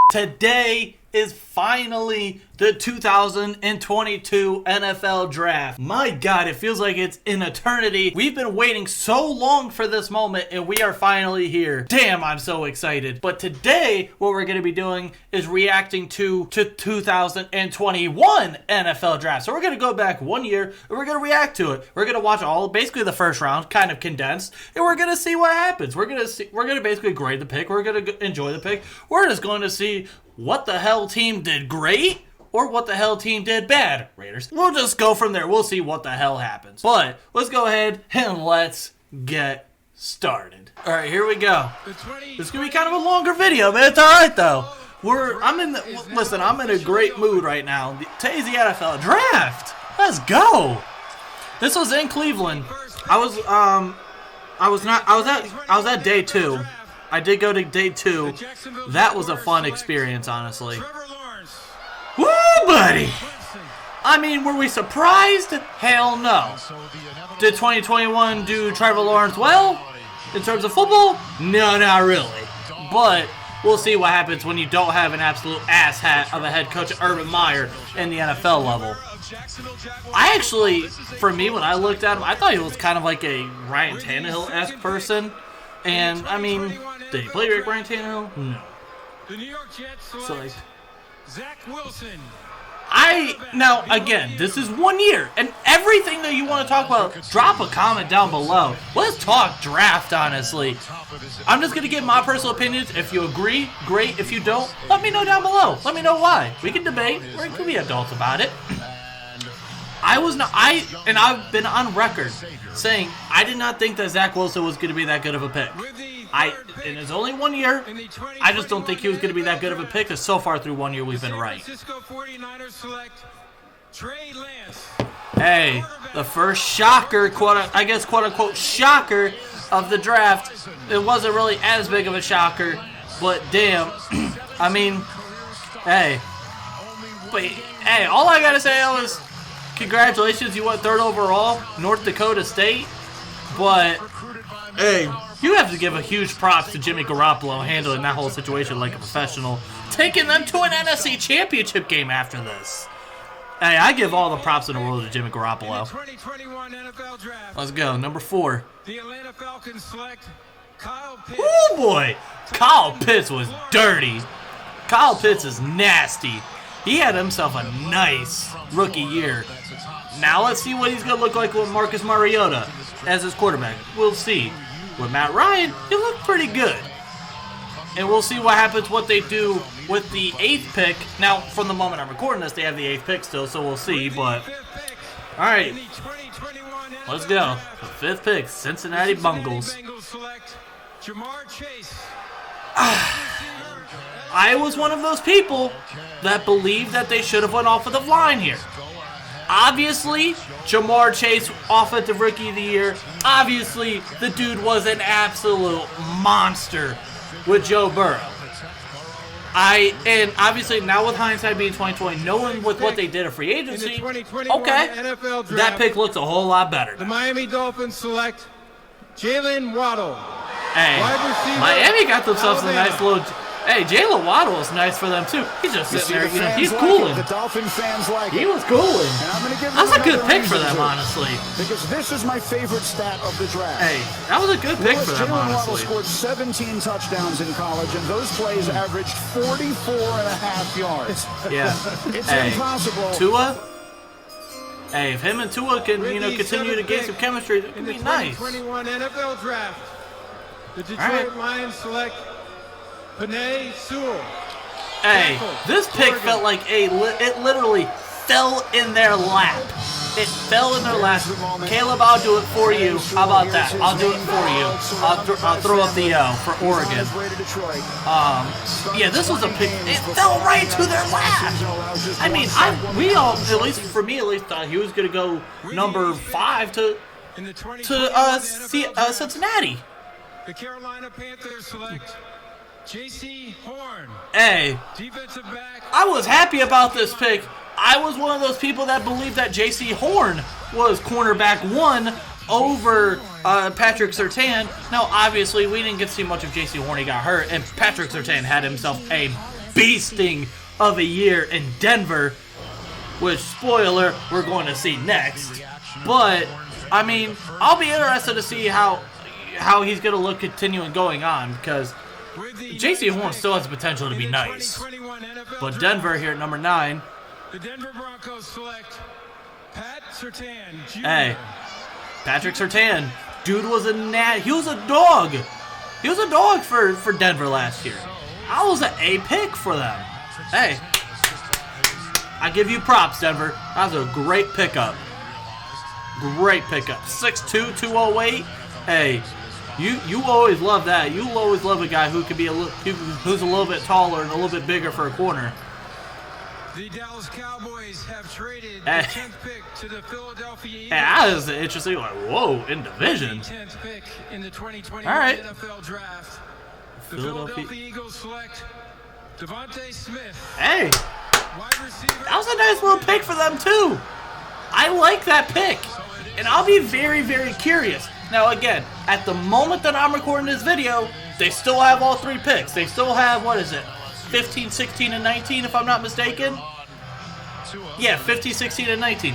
Today is finally the 2022 NFL Draft. My God, it feels like it's an eternity. We've been waiting so long for this moment, and we are finally here. Damn, I'm so excited. But today, what we're going to be doing is reacting to 2021 NFL Draft. So we're going to go back 1 year, and we're going to react to it. We're going to watch basically the first round, kind of condensed, and we're going to see what happens. We're going to basically grade the pick. We're going to enjoy the pick. We're just going to see what the hell team did great or what the hell team did bad, Raiders. We'll just go from there. We'll see what the hell happens. But let's go ahead and let's get started. All right, here we go. This is going to be kind of a longer video, but it's all right, though. I'm in a great mood right now. Today's the NFL Draft. Let's go. This was in Cleveland. I was at day 2. I did go to day 2. That was a fun experience, honestly. Woo, buddy! I mean, were we surprised? Hell no. Did 2021 do Trevor Lawrence well in terms of football? No, not really. But we'll see what happens when you don't have an absolute asshat of a head coach, Urban Meyer, in the NFL level. I actually, for me, when I looked at him, I thought he was kind of like a Ryan Tannehill-esque person. And, I mean, did he play like Ryan Tannehill? No. The New York Jets select Zach Wilson. Now, again, this is 1 year, and everything that you want to talk about, drop a comment down below. Let's talk draft, honestly. I'm just going to give my personal opinions. If you agree, great. If you don't, let me know down below. Let me know why. We can debate, or we can be adults about it. I've been on record saying I did not think that Zach Wilson was going to be that good of a pick. In his only 1 year, I just don't think he was going to be that good of a pick, because so far through 1 year we've been right. Hey, the first shocker, quote unquote shocker of the draft. It wasn't really as big of a shocker, but damn, I mean, hey, all I gotta say is congratulations, you went 3rd overall, North Dakota State, but hey, you have to give a huge props to Jimmy Garoppolo handling that whole situation like a professional, taking them to an NFC Championship game after this. Hey, I give all the props in the world to Jimmy Garoppolo. Let's go, number 4. The Atlanta Falcons select Kyle Pitts. Oh boy, Kyle Pitts was dirty. Kyle Pitts is nasty. He had himself a nice rookie year. Now let's see what he's going to look like with Marcus Mariota as his quarterback. We'll see. With Matt Ryan, he looked pretty good. And we'll see what happens, what they do with the 8th pick. Now, from the moment I'm recording this, they have the 8th pick still, so we'll see. But, all right, let's go. The 5th pick, Cincinnati Bengals. I was one of those people that believed that they should have went offensive line here. Obviously, Jamar Chase, Offensive Rookie of the Year. Obviously, the dude was an absolute monster with Joe Burrow. And obviously, now with hindsight being 2020, knowing with what they did at free agency, okay, that pick looks a whole lot better. The Miami Dolphins select Jalen Waddle. Hey, Miami got themselves a nice little... Hey, Jalen Waddle is nice for them, too. He's just sitting there, he's cooling. The Dolphin fans like he was cooling. That's a good pick for them, honestly. Because this is my favorite stat of the draft. Hey, that was a good pick for them, honestly. Jalen Waddle scored 17 touchdowns in college, and those plays averaged 44.5 yards. Yeah. It's impossible. Tua? Hey, if him and Tua can, continue to gain some chemistry, it could be nice. 2021 NFL Draft. The Detroit Lions select Penei Sewell. Hey, this pick felt like it literally fell in their lap. It fell in their lap. Caleb, I'll do it for you. How about that? I'll do it for you. I'll throw up the for Oregon. Yeah, this was a pick. It fell right to their lap. I mean, we all, at least for me, thought he was going to go number 5 to Cincinnati. The Carolina Panthers select J.C. Horn. Hey, Defensive back. I was happy about this pick. I was one of those people that believed that J.C. Horn was cornerback 1 over Patrick Surtain. Now, obviously, we didn't get to see much of J.C. Horn. He got hurt, and Patrick Surtain had himself a beasting of a year in Denver, which, spoiler, we're going to see next. But, I mean, I'll be interested to see how he's going to look continuing going on, because J.C. Horn still has the potential to be nice. But Denver here at number 9. The Denver Broncos select Pat Surtain Jr. Hey, Patrick Surtain. Dude was he was a dog. He was a dog for Denver last year. I was an A pick for them. Hey, I give you props, Denver. That was a great pickup. Great pickup. 6'2", 208. Hey, you always love that. You always love a guy who could be who's a little bit taller and a little bit bigger for a corner. The Dallas Cowboys have traded the 10th pick to the Philadelphia Eagles. Hey, that is interesting. Like, whoa, in division. 10th pick in the 2021 NFL Draft. The Philadelphia Eagles select Devontae Smith. Hey, wide receiver. That was a nice little pick for them too. I like that pick, and I'll be very, very curious. Now, again, at the moment that I'm recording this video, they still have all 3 picks. They still have, what is it, 15, 16, and 19, if I'm not mistaken? Yeah, 15, 16, and 19.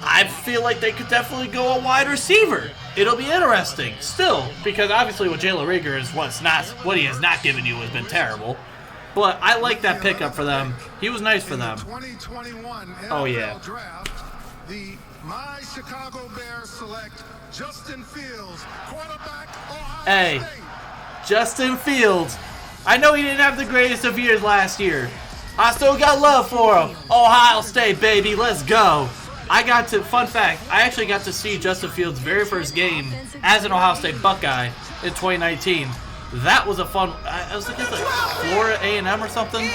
I feel like they could definitely go a wide receiver. It'll be interesting, still, because obviously what Jalen Reagor is what he has not given you has been terrible. But I like that pickup for them. He was nice for them. Oh, yeah. The My Chicago Bears select Justin Fields, quarterback, Ohio Hey, Justin Fields. I know he didn't have the greatest of years last year. I still got love for him. Ohio State, baby, let's go. Fun fact, I actually got to see Justin Fields' very first game as an Ohio State Buckeye in 2019. That was a fun, I was thinking like Florida A&M or something. In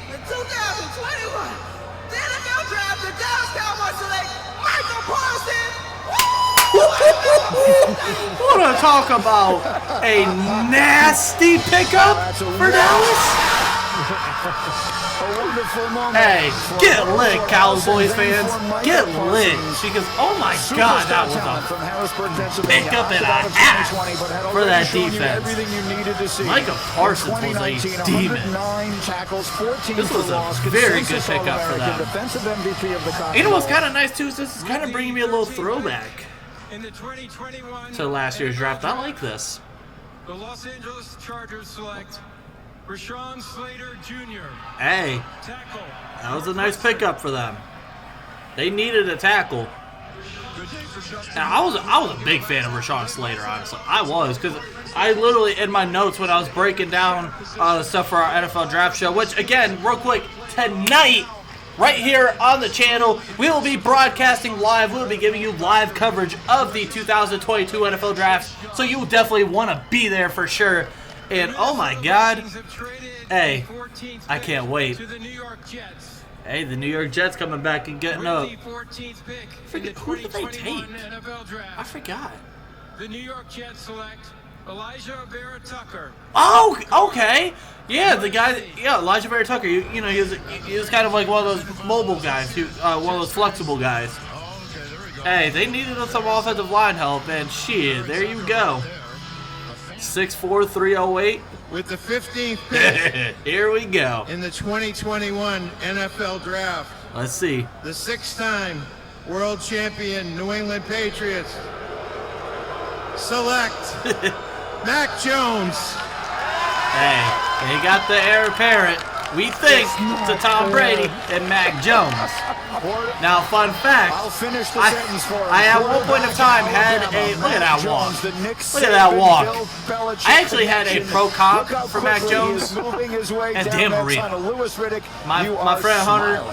the 2021 the NFL Draft, the Dallas Cowboys select Michael Parsons. Want to talk about a nasty pickup for Dallas? A wonderful moment. Hey, get lit, Cowboys fans. Get lit. Because, oh my God, that was a pickup and a half for that defense. Micah Parsons was a demon. This was a very good pickup for them. You know what's kind of nice, too, is this is kind of bringing me a little throwback In the 2021 to last year's draft. I like this. The Los Angeles Chargers select Rashawn Slater Jr. Hey, Tackle. that was a nice pickup for them. They needed a tackle. Now, I was a big fan of Rashawn Slater, honestly. I was, because I literally, in my notes when I was breaking down the stuff for our NFL draft show, which, again, real quick, tonight, right here on the channel, we will be broadcasting live. We'll be giving you live coverage of the 2022 NFL Draft, so you will definitely want to be there for sure. And, oh my God, hey, I can't wait. Hey, the New York Jets coming back and getting up. Who did they take? I forgot. The New York Jets select Elijah Vera Tucker. Oh, okay. Yeah, the guy, Elijah Vera Tucker. You know, he was kind of like one of those mobile guys, one of those flexible guys. Hey, they needed some offensive line help, and shit, there you go. 6'4", 308. With the 15th pick Here we go. in the 2021 NFL Draft, Let's see. the 6-time world champion New England Patriots select Mac Jones. Hey, he got the heir apparent, we think, to Tom Brady and Mac Jones. Now, fun fact, I at one point of time had a, look at that walk. Look at that walk. I actually had a pro comp for Mac Jones and Dan Marino. My friend Hunter,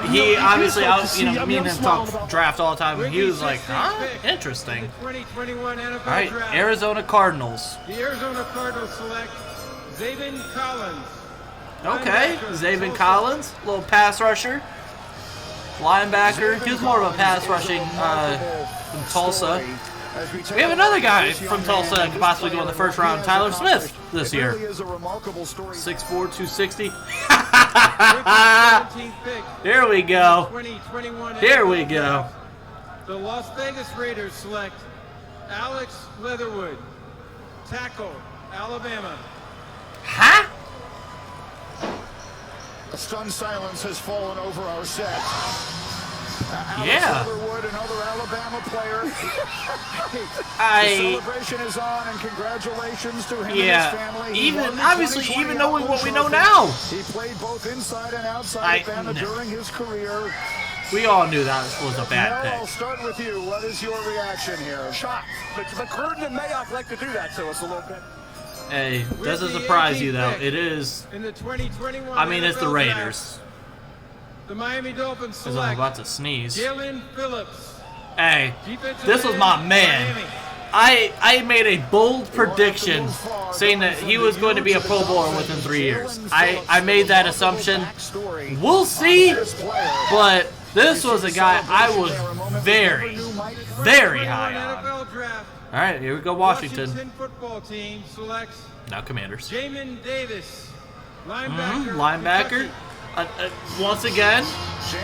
he obviously, me and him talk draft all the time, and he was like, huh? Interesting. All right, Arizona Cardinals. The Arizona Cardinals select Zaven Collins. Okay, Zaven Collins, little pass rusher. Linebacker. He was more of a pass rushing from Tulsa. We have another guy from Tulsa that could possibly go in the first round, Tyler Smith, this year. 6'4", 260. Here we go. Here we go. The Las Vegas Raiders select Alex Leatherwood, tackle, Alabama. Huh? A stunned silence has fallen over our set. Yeah. Otherwood, another Alabama player. The celebration is on, and congratulations to him and his family. Even obviously, even knowing what we know now, he played both inside and outside Alabama during his career. We all knew that was a bad pick. I'll start with you. What is your reaction here? Shocked. But Gruden and Mayock like to do that to us a little bit. Hey, doesn't surprise you though. It is. In the 2021 I mean, it's the NFL Raiders. Draft, the Miami Dolphins Because I'm select about to sneeze. Jalen Phillips. Hey, Defensive this was end, my man. Miami. I made a bold prediction saying that he was going to be a Pro Bowler within 3 years. I made that assumption. We'll see, but this was a guy I was very, very high on. NFL Draft. All right, here we go, Washington. Football team selects Now Commanders. Jamin Davis, linebacker. Linebacker. Once again,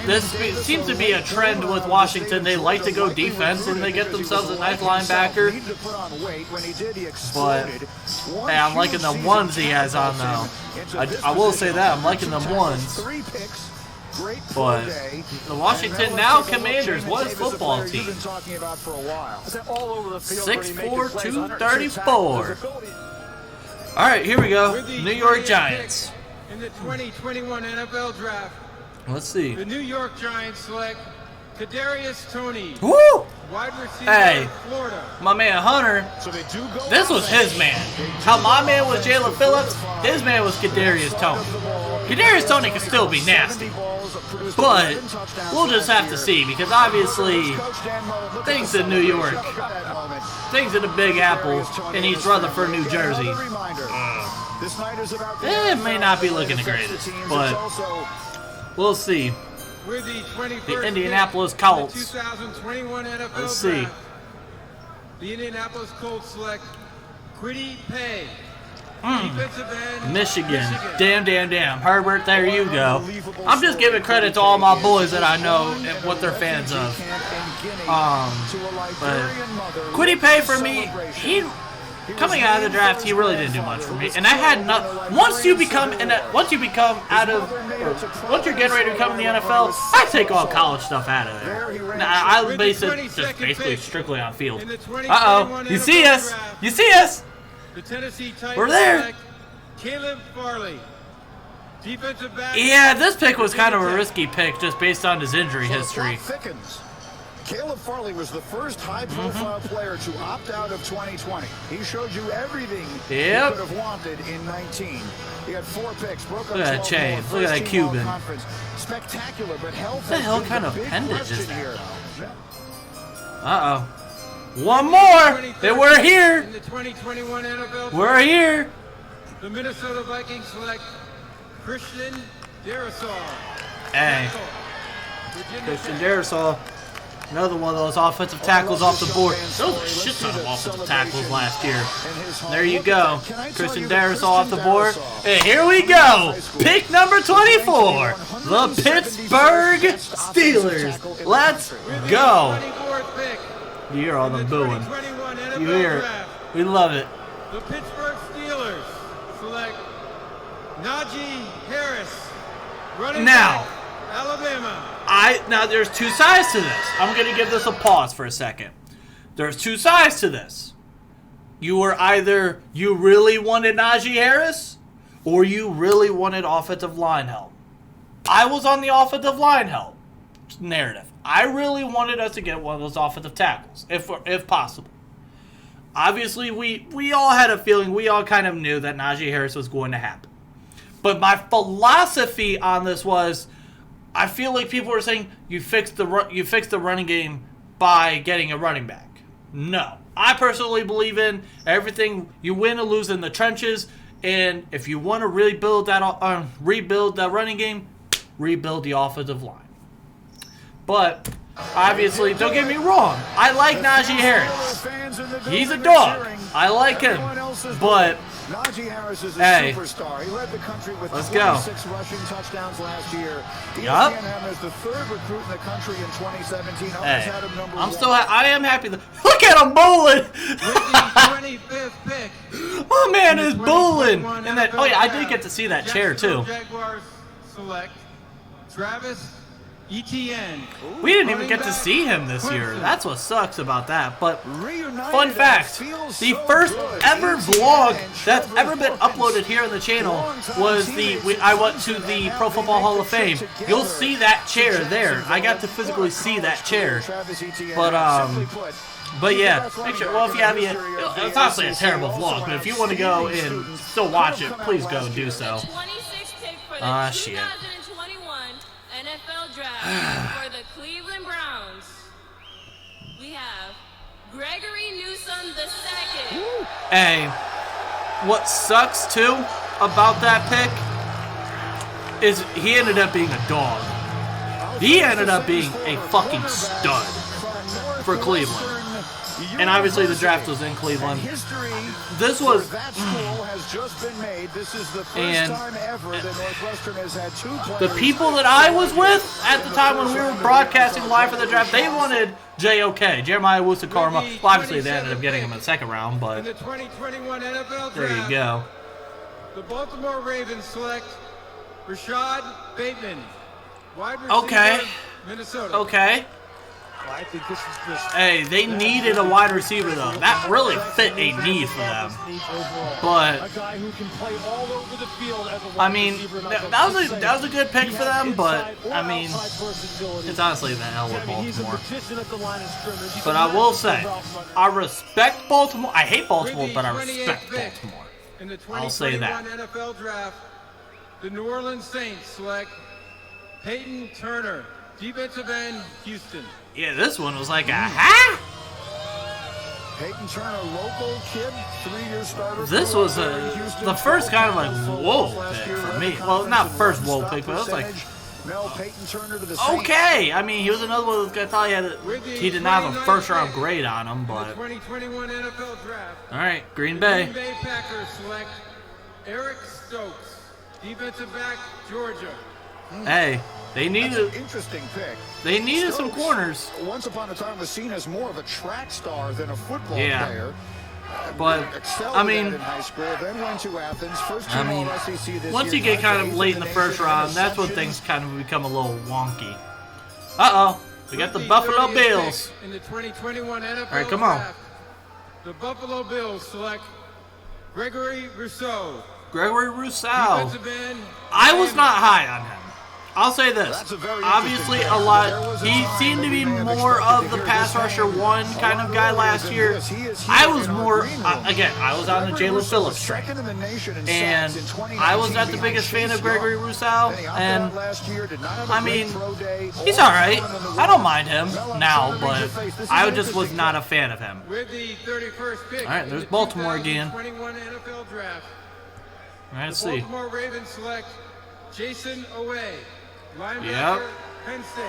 this seems to be a trend with Washington. They like to go defense and they get themselves a nice linebacker. But hey, I'm liking the ones he has on though. I will say that I'm liking them ones. But the Washington now Commanders, what is football team? 6'4", 234. All right, here we go. New York Giants. In the 2021 NFL Draft, Let's see. the New York Giants select Kadarius Toney, Woo! wide receiver, Hey. Florida. My man Hunter, this was his man. How my man was Jalen Phillips, his man was Kadarius Toney. Kadarius Toney can still be nasty, but we'll just have to see because obviously things in New York, things in the Big Apple, and East Rutherford, New Jersey. It may not be looking the greatest, but we'll see. With the 21st The Indianapolis pick in the Colts. 2021 NFL Let's see. Draft, the Indianapolis Colts select Kwity Paye, defensive end, Michigan. Damn. Herbert, there you go. I'm just giving credit to all my boys that I know and what they're fans of. But Kwity Paye for me, coming out of the draft, he really didn't do much for me. And I had not. Once you become getting ready to become in the NFL, I take all college stuff out of there. I base it just basically strictly on field. You see us? You see us? the Tennessee Titans We're there. select Caleb Farley, defensive back. Yeah, this pick was kind of a risky pick just based on his injury history. Caleb Farley was the first high-profile player to opt out of 2020. He showed you everything he could have wanted in 19. He had 4 picks. Broke up Look at that 12 chain. more, Look at that first team Cuban. all-conference. Spectacular, but health What the has hell been kind the of big appendage is question that, here. Uh-oh. One more! And we're here! In the 2021 NFL We're here! the Minnesota Vikings select Christian Darrisaw. Hey, Christian Darrisaw. Another one of those offensive tackles off the board. There was a shit ton of offensive tackles last year. There you go. Christian Darrisaw off the board. And here we go. Pick number 24. The Pittsburgh Steelers. Let's go. 24th pick You hear all in the them booing. 2021 NFL You hear it. Draft, We love it. the Pittsburgh Steelers select Najee Harris, running Now. back, Alabama. Now there's 2 sides to this. I'm gonna give this a pause for a second. There's 2 sides to this. You were either you really wanted Najee Harris, or you really wanted offensive line help. I was on the offensive line help narrative. I really wanted us to get one of those offensive tackles, if possible. Obviously, we all had a feeling. We all kind of knew that Najee Harris was going to happen. But my philosophy on this was, I feel like people were saying you fixed the running game by getting a running back. No, I personally believe in everything. You win or lose in the trenches, and if you want to really rebuild that running game, rebuild the offensive line. But obviously, don't get me wrong, I like Najee Harris. He's a dog. I like him, but Najee Harris is a hey, superstar. He led the country with let's 26 rushing touchdowns last year. Yup. ESPN had him as the 3rd recruit in the country in 2017. Hey, Had him number I'm 1. still. I am happy. Look at him bowling. With the 25th pick. My man is in the bowling. 2021 And that. Oh yeah, I did NFL get to see that chair too. Jaguars select Travis Etienne. We didn't even get to see him this year. That's what sucks about that. But fun fact, the first ever vlog that's ever been uploaded here on the channel was I went to the Pro Football Hall of Fame. You'll see that chair there. I got to physically see that chair. But yeah, make sure. Well, if you have it's honestly a terrible vlog, but if you want to go and still watch it, please go and do so. Shit. NFL Draft for the Cleveland Browns. We have Gregory Newsome II. Hey, what sucks too about that pick is he ended up being a dog. He ended up being a fucking stud for Cleveland. And obviously the draft was in Cleveland. This was and the people that I was with at the time when we were broadcasting live for the draft, they wanted JOK, Jeremiah Owusu-Koramoah. Well, obviously they ended up getting him in the second round, but the 2021 NFL Draft, there you go. The Baltimore Ravens select Rashad Bateman, wide receiver, Minnesota. Okay. I think this is just. Hey, they needed a wide receiver though. That really fit a need for them. But I mean, that was a good pick for them. But I mean, it's honestly the hell with Baltimore. But I will say, I respect Baltimore. I hate Baltimore, but I respect Baltimore. I'll say that. NFL Draft, the New Orleans Saints select Peyton Turner, defensive end, Houston. Yeah, this one was like a Peyton Turner, local kid, 3-year starter. This was the first kind of like whoa pick for me. Well, not first whoa pick, but it was like okay. I mean, he was another one of those guys. I thought he did not have a first-round grade on him, but 2021 NFL Draft. All right, Green Bay. Green Bay Packers select Eric Stokes, defensive back, Georgia. Hey, they needed interesting pick. They needed some corners. Once upon a time was seen as more of a track star than a football player. But I mean, in high school, then went to Athens, first team All-SEC this once year, you get kind of late in the first round, that's when things kind of become a little wonky. Uh-oh, we got the Buffalo Bills. In the 2021 NFL All right, come on. Draft, the Buffalo Bills select Gregory Rousseau. Gregory Rousseau. Defensive end, I was not high on him. I'll say this. Obviously, a lot. He seemed to be more of the pass rusher one kind of guy last year. I was more, again, I was on the Jalen Phillips train. And I was not the biggest fan of Gregory Rousseau. And, I mean, he's all right. I don't mind him now, but I just was not a fan of him. With the 31st pick. All right, there's Baltimore again. 2021 NFL Draft. All right, let's see. The Baltimore Ravens select Jason Oweh, linebacker, Penn State.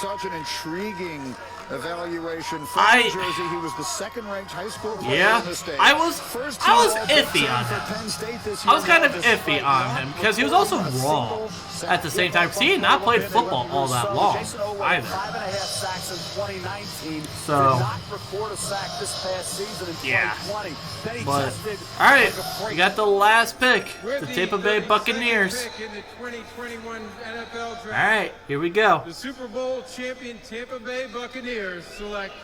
Such an intriguing evaluation from New Jersey. He was the second-ranked high school player in the state. I was iffy on him. I was kind of iffy on him because he was also raw at the same time. He had not played football all that long either. 5.5 sacks in 2019. So, did not record a sack this past season in 2020. Then he but tested all right, like a freak. we got the last pick, the Tampa Bay Buccaneers. Pick in the 2021 NFL Draft. All right, here we go. The Super Bowl champion Tampa Bay Buccaneers select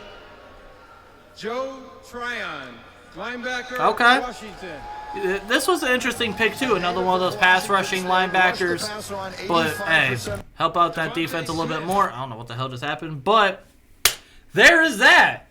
Joe Tryon, linebacker, Washington. This was an interesting pick too. Another one of those pass rushing linebackers. But hey, help out that defense a little bit more. I don't know what the hell just happened, but there is that.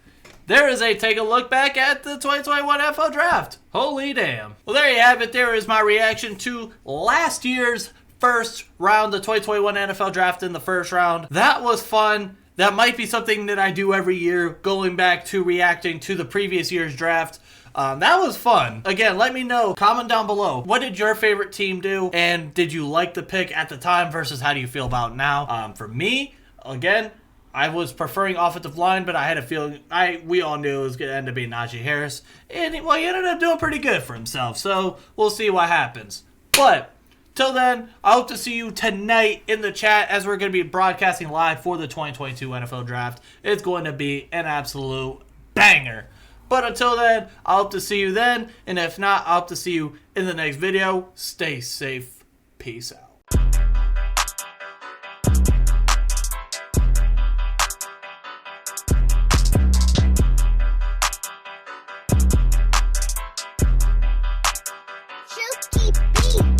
There is a take a look back at the 2021 NFL Draft. Holy damn. Well, there you have it. There is my reaction to last year's first round, the 2021 NFL Draft in the first round. That was fun. That might be something that I do every year, going back to reacting to the previous year's draft. That was fun. Again, let me know. Comment down below. What did your favorite team do? And did you like the pick at the time versus how do you feel about it now? For me, again, I was preferring offensive line, but I had a feeling we all knew it was going to end up being Najee Harris. And he ended up doing pretty good for himself. So we'll see what happens. But till then, I hope to see you tonight in the chat as we're going to be broadcasting live for the 2022 NFL Draft. It's going to be an absolute banger. But until then, I hope to see you then. And if not, I hope to see you in the next video. Stay safe. Peace out. OTB.